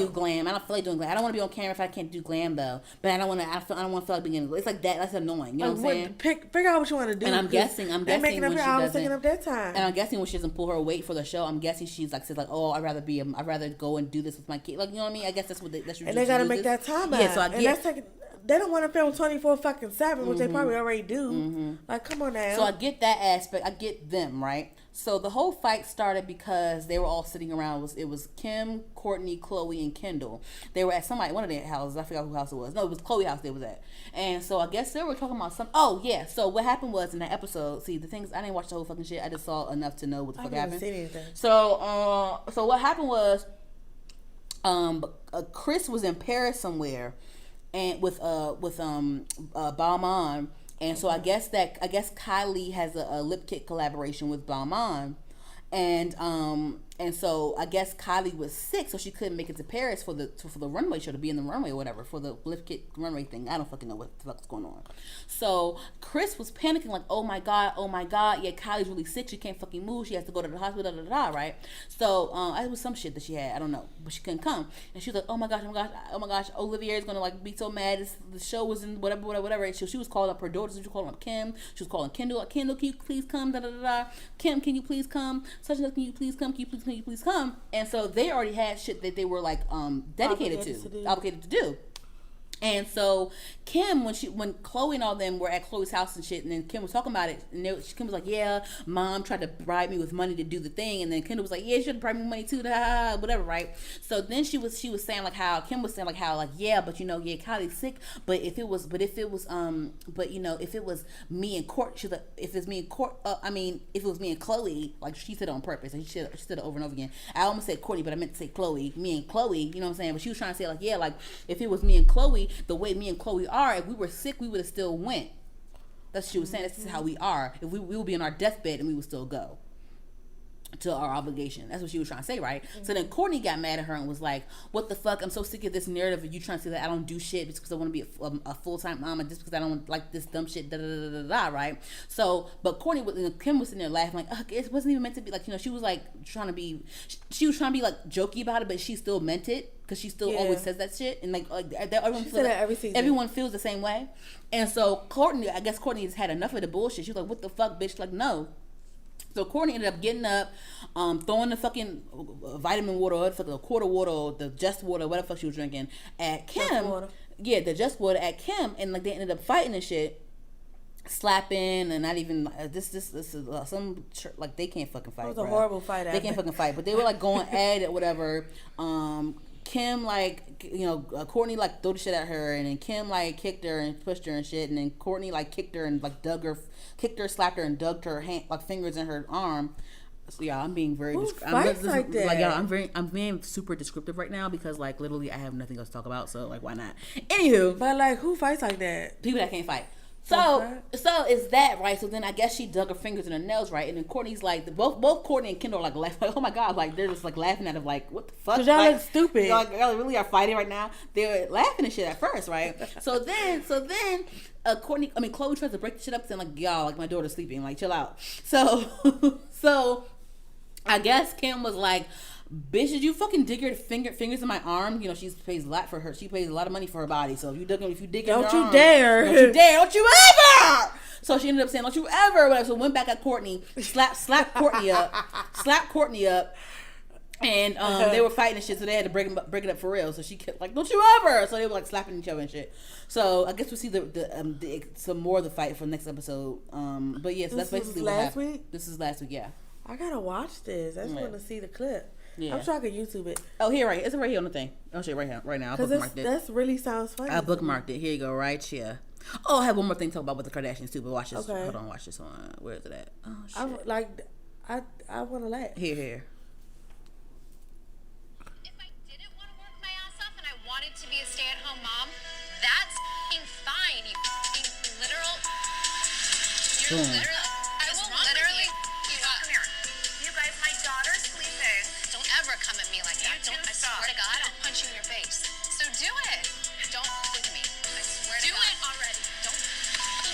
glam. I don't feel like doing glam. I don't want to be on camera if I can't do glam though. But I don't want to feel like being. It's like that. That's annoying. You know what I'm saying? Figure out what you want to do. And I'm guessing they're making up when her she hours, doesn't. taking up their time. And I'm guessing when she doesn't pull her weight for the show, I'm guessing she's like says like, oh, I'd rather go and do this with my kid. Like, you know what I mean? I guess that's what and they got to make that time back. Yeah, so I get. They don't want to film 24/7, which they probably already do. Like, come on now. So I get that aspect. I get them, right? So the whole fight started because they were all sitting around. It was Kim, Kourtney, Khloe, and Kendall. They were at one of their houses. I forgot who house it was. No, it was Khloe house they was at. And so I guess they were talking about some. Oh yeah. So what happened was in that episode. See, the things I didn't watch the whole fucking shit. I just saw enough to know what the fuck happened. Seen anything. So what happened was, Chris was in Paris somewhere, and with Balmain. And so I guess Kylie has a lip kit collaboration with Balmain, and so I guess Kylie was sick, so she couldn't make it to Paris for the runway show, to be in the runway or whatever, for the lip kit runway thing. I don't fucking know what the fuck's going on. So Chris was panicking like, oh my god, yeah, Kylie's really sick, she can't fucking move, she has to go to the hospital, right? So it was some shit that she had, I don't know, but she couldn't come, and she was like, oh my gosh, Olivier is gonna like be so mad. The show was in whatever. And she was calling up her daughters, she was calling up Kim, she was calling Kendall, like, Kendall, can you please come? Kim, can you please come? Such and such, can you please come? Can you please come? And so they already had shit that they were like obligated to do. And so Kim, when Khloe and all them were at Khloe's house and shit, and then Kim was talking about it, and Kim was like, yeah, mom tried to bribe me with money to do the thing, and then Kendall was like, yeah, she should bribe me with money too, whatever, right? So then she was saying like how Kim was saying like how like, yeah, but Kylie's sick, but if it was me and Court, she's like, if it was me and Khloe, like she said it on purpose, and she said it over and over again. I almost said Kourtney, but I meant to say Khloe, me and Khloe, you know what I'm saying? But she was trying to say like, yeah, like if it was me and Khloe, the way me and Khloe are, if we were sick, we would have still went. That's what she was saying. This is how we are. If we would be on our deathbed and we would still go. to our obligation. That's what she was trying to say, right? So then Kourtney got mad at her and was like, what the fuck? I'm so sick of this narrative of you trying to say that I don't do shit just because I want to be a full-time mom and just because I don't like this dumb shit, da da da da da, right? So, but Kim was sitting there laughing like, it wasn't even meant to be, like, you know, she was like trying to be like jokey about it, but she still meant it because she still always says that shit, and everyone feels the same way. And so I guess Kourtney has had enough of the bullshit. She was like, what the fuck, bitch? Like, no. So Kourtney ended up getting up, throwing the fucking vitamin water, the quarter water, the Just water, whatever the fuck she was drinking, at Kim. Yeah, the Just water at Kim, and like they ended up fighting and shit, slapping, and not even this is some like they can't fucking fight. It was a horrible fight. They can't fucking fight, but they were like going at it, whatever. Kim, like, you know, Kourtney like threw the shit at her, and then Kim like kicked her and pushed her and shit, and then Kourtney like kicked her and like slapped her and dug her hand, like fingers in her arm. So yeah, I'm being very I'm being super descriptive right now because like literally I have nothing else to talk about, so like why not? Anywho, but like who fights like that? People that can't fight. So is that right? So then I guess she dug her fingers in her nails, right? And then Kourtney's like, both Kourtney and Kendall are like laughing, like, oh my god, like they're just like laughing at him, like, what the fuck? Cause y'all look stupid. Y'all really are fighting right now. They were laughing and shit at first, right? So then Chloe tries to break the shit up, saying like, y'all, like my daughter's sleeping, like chill out. So I guess Kim was like, bitch, did you fucking dig your fingers in my arm? You know, she pays a lot for her. She pays a lot of money for her body. So if you dig in her arm, don't you ever. So she ended up saying, don't you ever. Whatever. So went back at Kourtney, slapped Kourtney up, and they were fighting and shit. So they had to break it up for real. So she kept like, don't you ever. So they were like slapping each other and shit. So I guess we'll see some more of the fight for the next episode. But yes, that's basically what happened. This is last week. Yeah. I gotta watch this. I just want to see the clip. Yeah. I'm sure I could YouTube it. Oh, here, right. It's right here on the thing. I'll show you right now. I bookmarked it. That really sounds funny. I bookmarked it. Here you go, right here. Oh, I have one more thing to talk about with the Kardashians too, but watch this. Okay. Hold on, watch this one. Where is it at? Oh, shit. I want to laugh. Here. If I didn't want to work my ass off and I wanted to be a stay-at-home mom, that's fine. You're literal. I will literally. Come here. You guys, my daughter's sleeping. Don't ever come at me like that. I swear to God, I'll punch you in your face. So do it. Don't with me. I swear to God. Do it already. Don't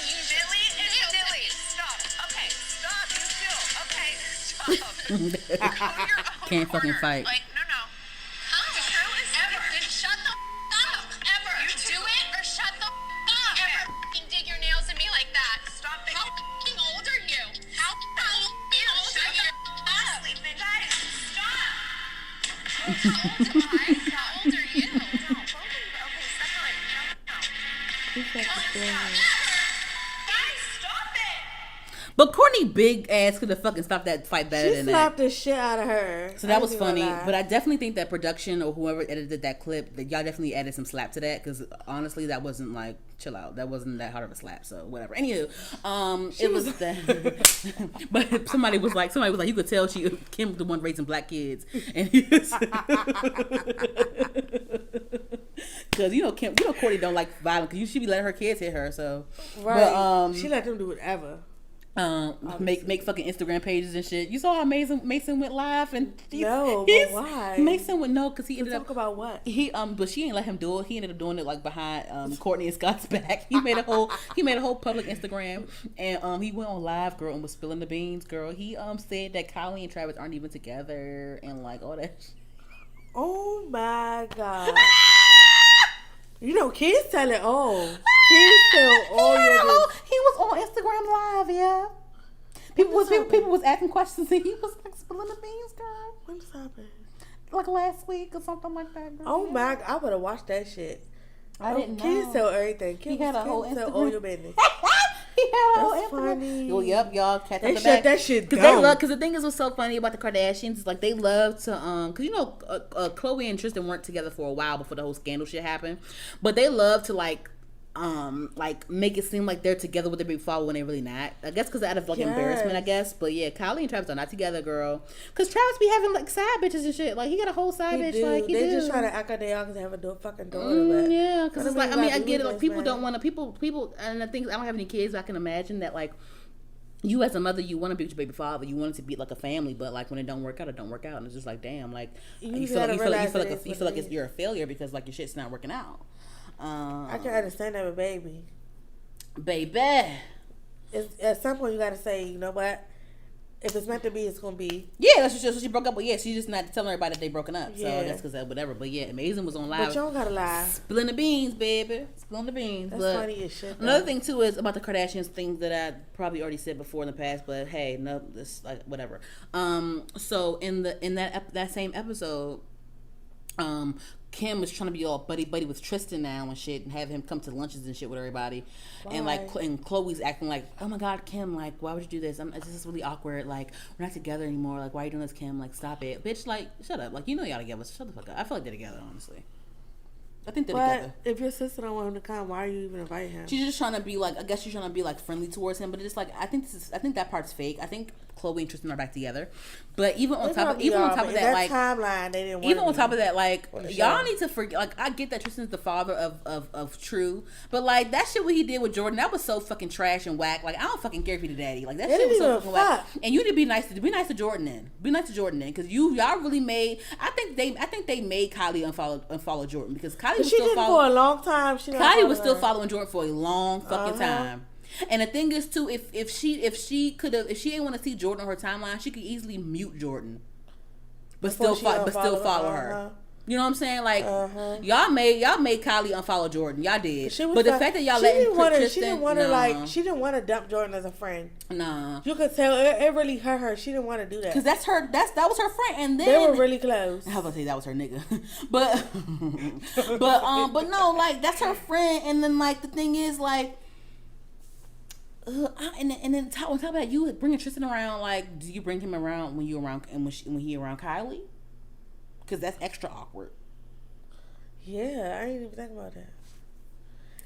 use Billy and Billy. Stop. Okay. Stop. You too. Okay. Stop. Go your own Can't fucking fight. Like, no. Shut the up. Ever. You do it or shut the up. Ever dig your nails at me like that. Stop it. How old are you? How old are you? Sleeping. Guys, stop. How old are you? No, both of you. Okay, separate. No. Guys, stop it. But Kourtney big ass could have fucking stopped that fight better than that. She slapped the shit out of her. So that was funny. But I definitely think that production or whoever edited that clip, that y'all definitely added some slap to that, because honestly, that wasn't like, chill out. That wasn't that hard of a slap. So whatever. Anywho, it was that. But somebody was like, you could tell Kim was the one raising black kids, and he was. Because Kourtney don't like violence. Because she be letting her kids hit her. So right, but, she let them do whatever. Make fucking Instagram pages and shit. You saw how Mason went live and why? Mason went because he ended up talk about what but she ain't let him do it. He ended up doing it like behind Kourtney and Scott's back. He made a whole public Instagram, and he went on live, girl, and was spilling the beans, girl. He said that Kylie and Travis aren't even together and like all that. Oh my god. Kids tell it all. Kids tell all your business. He was on Instagram Live, yeah. People was asking questions, and he was like spilling the beans, girl. When this happened? Like last week or something like that, girl. Oh my! I would have watched that shit. I didn't know. Kids tell everything. He had a whole Instagram. Tell all your business. He had a whole That's Instagram. funny. Well, yep, y'all catch they the shut back. that shit down. Because the thing is, what's so funny about the Kardashians is like they love to because Khloe and Tristan weren't together for a while before the whole scandal shit happened, but they love to like make it seem like they're together with their big father when they're really not. I guess because out of like embarrassment, I guess. But yeah, Kylie and Travis are not together, girl. Because Travis be having like side bitches and shit. Like he got a whole side bitch. Like they just try to act like they all because they have a fucking daughter. Yeah, because it's like I get it. Like people don't want to people. And the thing is, I don't have any kids. But I can imagine that like you as a mother, you want to be with your baby father. You want it to be like a family, but like when it don't work out, it don't work out, and it's just like, damn, like you feel like you're a failure because like your shit's not working out. I can understand that with baby. It's, at some point you got to say, you know what? If it's meant to be, it's gonna be. Yeah, that's what she broke up with. Yeah, she's just not telling everybody that they broken up. So that's because of whatever. But yeah, Amazing was on live. But you don't gotta lie. Spilling the beans, baby. Spilling the beans. That's but funny as shit. Another thing too is about the Kardashians, things that I probably already said before in the past. But hey, no, this like whatever. So in that same episode, Kim was trying to be all buddy with Tristan now and shit, and have him come to lunches and shit with everybody. Why? And like, and Chloe's acting like, oh my God, Kim, like, why would you do this? This is really awkward. Like, we're not together anymore. Like, why are you doing this, Kim? Like, stop it, bitch. Like, shut up. Like, you know y'all together. Shut the fuck up. I feel like they're together, honestly. I think they're together. If your sister don't want him to come, why are you even inviting him? She's just trying to be like, I guess she's trying to be like friendly towards him, but it's just like, I think that part's fake. I think Chloe and Tristan are back together, but even on top of that, like timeline, they didn't. Even on top of that, like y'all need to forget. Like I get that Tristan's the father of True, but like that shit what he did with Jordan, that was so fucking trash and whack. Like I don't fucking care if he the daddy. Like that shit was so fucking whack. And you need to be nice to Jordan then. Be nice to Jordan then, because y'all really made. I think they made Kylie unfollow Jordan because Kylie was still following. For a long time. Kylie was still following Jordan for a long fucking time. And the thing is too, if she didn't want to see Jordan on her timeline, she could easily mute Jordan, but still follow her. You know what I'm saying? Like y'all made Kylie unfollow Jordan. Y'all did. But the fact that y'all she didn't want to dump Jordan as a friend. Nah. You could tell it really hurt her. She didn't want to do that. Cause that was her friend, and then they were really close. I was gonna say that was her nigga, but no, like that's her friend, and then like the thing is like. And then on top of that, you bringing Tristan around. Like, do you bring him around when you around and when he around Kylie? Because that's extra awkward. Yeah, I didn't even think about that.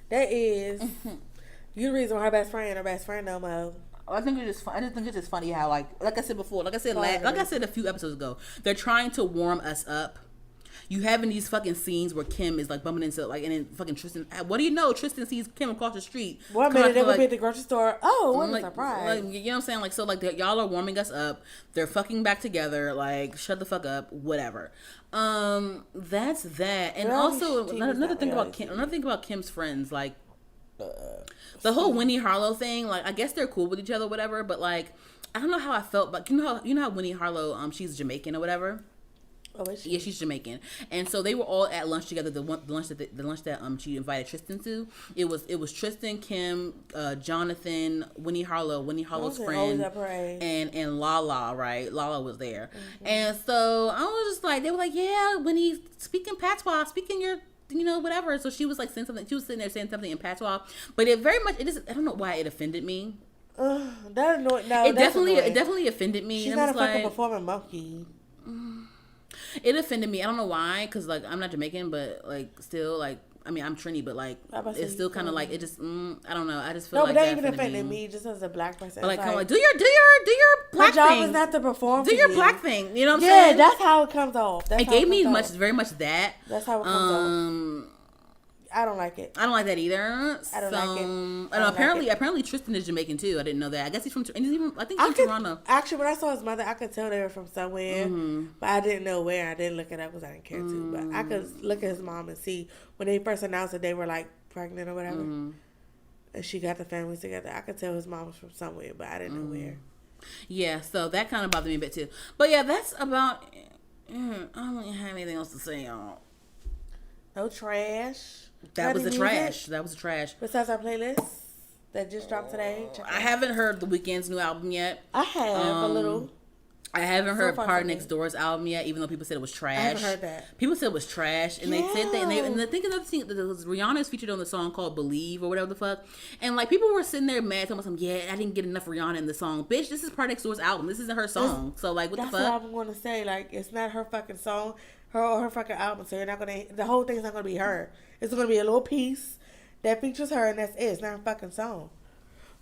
That is you the reason why her best friend no more. I think it's just funny how like I said before, like I said a few episodes ago, they're trying to warm us up. You having these fucking scenes where Kim is like bumping into like, and then fucking Tristan. What do you know? Tristan sees Kim across the street. 1 minute they would be at the grocery store. Oh, what a surprise! Like, you know what I'm saying? Like so, like y'all are warming us up. They're fucking back together. Like shut the fuck up. Whatever. That's that. And also another thing about Kim's friends, like the whole Winnie Harlow thing. Like I guess they're cool with each other, whatever. But like I don't know how I felt. But you know how Winnie Harlow, she's Jamaican or whatever. Oh, is she? Yeah, she's Jamaican, and so they were all at lunch together. The lunch that she invited Tristan to. It was Tristan, Kim, Jonathan, Winnie Harlow's friend, and Lala. Right, Lala was there, and so I was just like, they were like, yeah, Winnie speaking patois, speaking your. You know, whatever. So she was like saying something. She was sitting there saying something in patois, but it I don't know why it offended me. That annoyed. No, it definitely offended me. She's not a fucking performing monkey. It offended me. I don't know why, because like I'm not Jamaican, but like still like I mean I'm Trini, but like it's still kind of like it just I don't know. I just feel like that even offended me just as a black person. But like come on, do your black thing. My job is not to perform. Do your black thing. You know what I'm saying? Yeah, that's how it comes off. It gave me very much that. That's how it comes off. I don't like it. I don't like that either. I don't like it. And apparently Tristan is Jamaican too. I didn't know that. I guess he's from. I think he's from Toronto. Actually, when I saw his mother, I could tell they were from somewhere, but I didn't know where. I didn't look it up because I didn't care to. But I could look at his mom and see when they first announced that they were like pregnant or whatever, and she got the families together. I could tell his mom was from somewhere, but I didn't know where. Yeah, so that kind of bothered me a bit too. But yeah, that's about. I don't really have anything else to say, y'all. No trash. That was a trash. Besides our playlist that just dropped today. I haven't heard The Weeknd's new album yet. I have a little. I haven't heard Party Next Door's album yet, even though people said it was trash. I haven't heard that. People said it was trash, and they said that, and I think another thing that was Rihanna is featured on the song called "Believe" or whatever the fuck, and like people were sitting there mad, telling me, "Yeah, I didn't get enough Rihanna in the song." Bitch, this is Party Next Door's album. This isn't her song. So like, what the fuck? That's what I'm going to say. Like, it's not her fucking song, her fucking album. So you're not gonna. The whole thing's not gonna be her. It's gonna be a little piece that features her, and that's it. It's not her fucking song.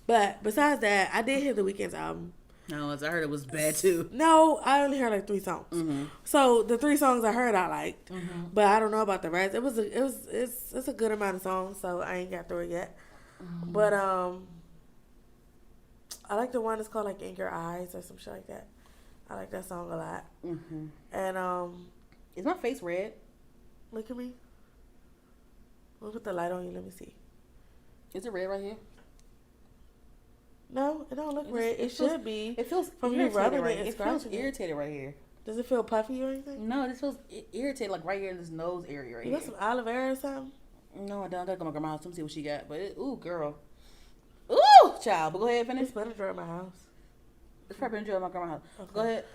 But besides that, I did hear The Weeknd's album. No, I heard it was bad too. No, I only heard like 3 songs. So the 3 songs I heard I liked, but I don't know about the rest. It's a good amount of songs, so I ain't got through it yet. But I like the one that's called like In Your Eyes or some shit like that. I like that song a lot. Mm-hmm. And Is my face red? look at me. Let me put the light on you. Let me see. Is it red right here? No, it don't look red. It feels, should be. It feels from you irritated rubbing right it and It feels scratching it. irritated right here. Does it feel puffy or anything? No, this feels irritated, like right here in this nose area right You here. got some aloe vera or something? No, I don't. I gotta go to my grandma's house. Let me see what she got. But, ooh, girl. Ooh, child. But go ahead, finish. It's better at my house. It's probably been at my grandma's house. Okay. Go ahead.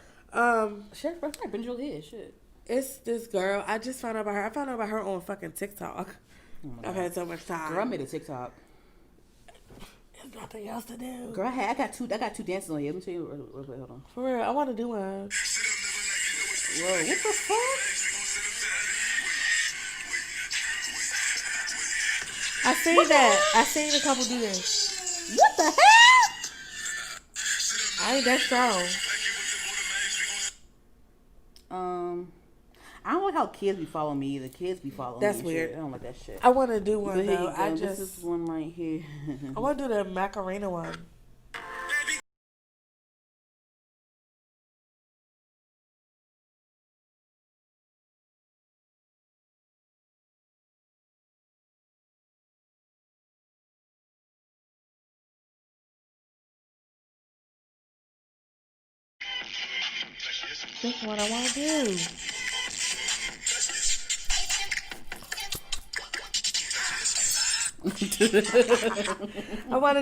Shit, it's probably been here. Shit. It's this girl. I just found out about her. I found out about her on fucking TikTok. I've had so much time. Girl, I made a TikTok. There's nothing else to do. Girl, I got two dances on here. Let me show you. Wait, hold on. For real, I want to do one. Whoa, what the fuck? I seen that. I seen a couple do this. What the hell? I ain't that strong. I don't like how kids be following me either. Kids be following That's me. weird. Shit. I don't like that shit. I want to do one But here though. you go. I This just is one right here. I want to do the Macarena one. That's what I want to do.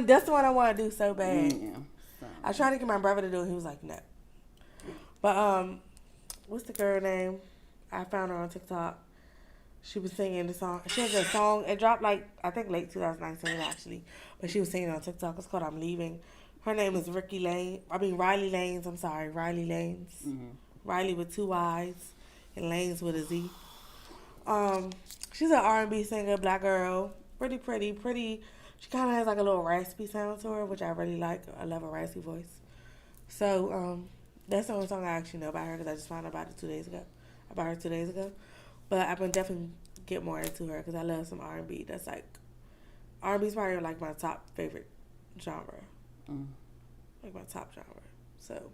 That's the one I want to do so bad. Yeah. I tried to get my brother to do it. He was like, no. But what's the girl name? I found her on TikTok. She was singing the song. She has a song. It dropped like I think late 2019 actually, but she was singing on TikTok. It's called "I'm Leaving." Her name is Riley Lanes. I'm sorry, Riley Lanes. Mm-hmm. Riley with 2 Y's and Lanes with a Z. She's an R&B singer, black girl. Pretty. She kind of has like a little raspy sound to her, which I really like. I love a raspy voice. So that's the only song I actually know about her because I just found out about her 2 days ago. But I've been definitely get more into her because I love some R&B. That's like R&B is probably like my top favorite genre. Like my top genre. So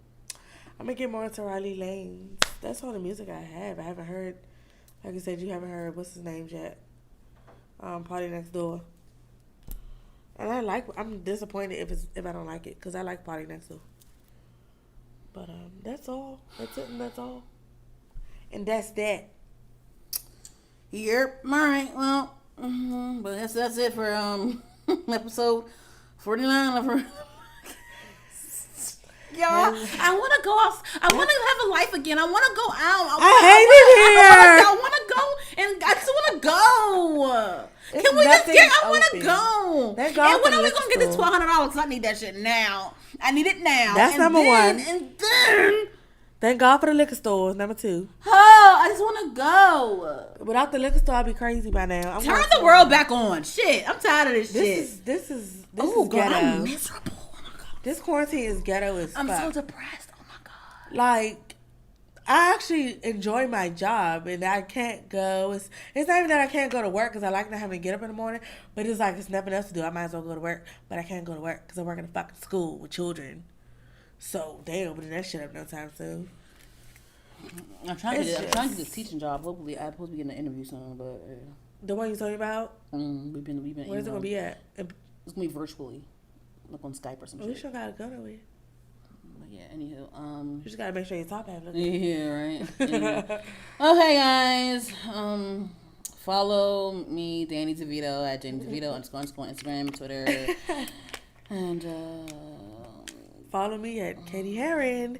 I'm gonna get more into Riley Lanes. That's all the music I have. I haven't heard, like I said, you haven't heard what's his name yet. Party Next Door. And I'm disappointed if I don't like it because I like Party Next Door. But that's all. That's it, and that's all. And that's that. Yep. All right. Well, but that's it for episode 49 of her. Y'all, I want to go off. I want to have a life again. I want to go out. I hate it here. I want to go, and I just want to go. It's Can we just get? I nothing want to open. go. Let's go And to when the are we liquor gonna get this store. $1,200? I need that shit now. I need it now. That's and number then, one. And then, Thank God for the liquor stores. Number 2. oh, I just want to go. Without the liquor store, I'd be crazy by now. Turn the world back on. Shit, I'm tired of this shit. This is Oh, God, ghetto. I'm miserable. Oh my God. This quarantine is ghetto as I'm fuck. so depressed. Oh my God. Like, I actually enjoy my job and I can't go. It's not even that I can't go to work because I like not having to get up in the morning, but it's like it's nothing else to do. I might as well go to work, but I can't go to work because I work in a fucking school with children. So they ain't opening that shit up no time soon. I'm trying to get this teaching job. Hopefully, I'm supposed to be getting an interview soon, but The one you told me about? we've been. Where's it gonna be at? It's gonna be virtually, like on Skype or some We shit. sure gotta go nowhere. But yeah. Anywho, You just gotta make sure your top half looks. yeah, right. Anyway. Okay, guys. Follow me, Dani DeVito at Dani DeVito _ Instagram, Twitter, and Follow me at Katie Heron,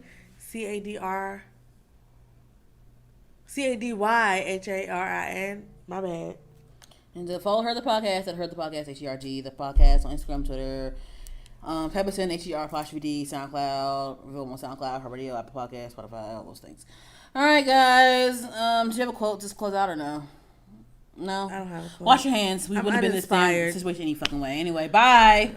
CADYHARIN. My bad. And follow her the podcast at her the podcast HERG the podcast on Instagram, Twitter, Pepperson HER_D, SoundCloud, available on SoundCloud, her radio, Apple Podcast, Spotify, all those things. All right, guys. Do you have a quote? Just close out or no? No. I don't have a quote. Wash your hands. We wouldn't have been in this uninspired. situation any fucking way. Anyway, bye.